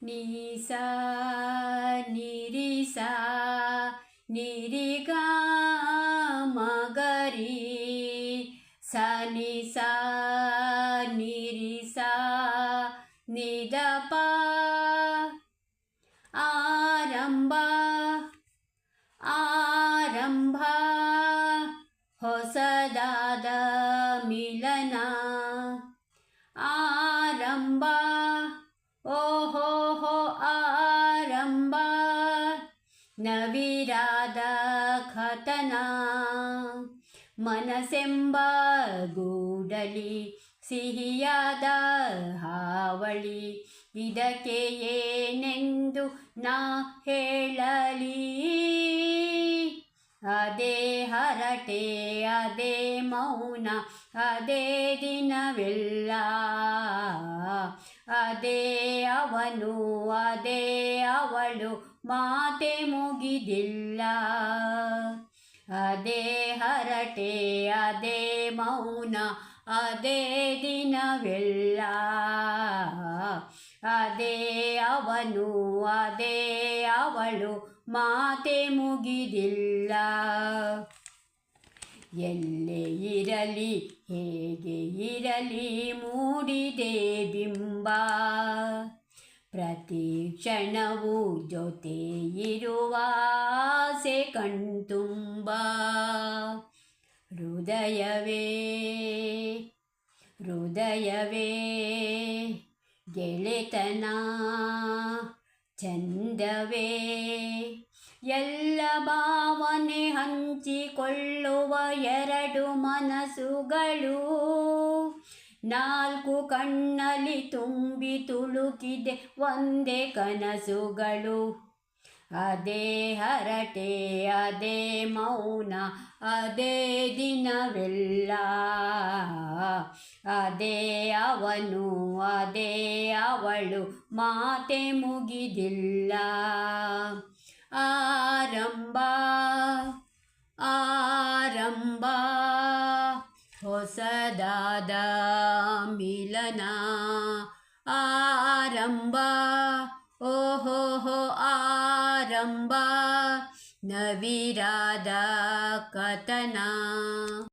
ನೀಸಾ ನಿರಿಸಾ ನಿರಿಗ ಮಗರಿ ಸನಿಸಾ ನಿರಿಸಾ ನಿದಪ ಆರಂಭ ಆರಂಭ ಹೊಸದಾದ ಮಿಲನ ಆರಂಭ ಓಹೋ ಆರಂಭ ನವಿರಾದ ಕಥನ ಮನಸ್ಸೆಂಬ ಗೂಡಲಿ ಸಿಹಿಯಾದ ಹಾವಳಿ ಇದಕ್ಕೆ ಏನೆಂದು ನಾ ಹೇಳಲಿ ಅದೇ ಹರಟೆ ಅದೇ ಮೌನ ಅದೇ ದಿನವೆಲ್ಲ ಅದೇ ಅವನು ಅದೇ ಅವಳು ಮಾತೆ ಮುಗಿದಿಲ್ಲ ಅದೇ ಹರಟೆ ಅದೇ ಮೌನ ಅದೇ ದಿನವೆಲ್ಲ ಅದೇ ಅವನು ಅದೇ ಅವಳು ಮಾತೆ ಮುಗಿದಿಲ್ಲ ಎಲ್ಲೇ ಇರಲಿ ಹೇಗೆ ಇರಲಿ ಮೂಡಿದೆ ಬಿಂಬ ಪ್ರತಿ ಕ್ಷಣವೂ ಜೊತೆ ಇರುವ ಆಸೆ ಕಣ್ತುಂಬ ಹೃದಯವೇ ಹೃದಯವೇ ಗೆಳೆತನ ಚಂದವೇ ಎಲ್ಲ ಭಾವನೆ ಹಂಚಿಕೊಳ್ಳುವ ಎರಡು ಮನಸ್ಸುಗಳು ನಾಲ್ಕು ಕಣ್ಣಲ್ಲಿ ತುಂಬಿ ತುಳುಕಿದೆ ಒಂದೇ ಕನಸುಗಳು ಅದೇ ಹರಟೆ ಅದೇ ಮೌನ ಅದೇ ದಿನವೆಲ್ಲ ಅದೇ ಅವನು ಅದೇ ಅವಳು ಮಾತೆ ಮುಗಿದಿಲ್ಲ ಆರಂಭ ಆರಂಭ ಹೊಸದಾದ ಮಿಲನ ಆರಂಭ ಓಹೋ ಆರಂಭ ನವಿರಾದ ಕಥನ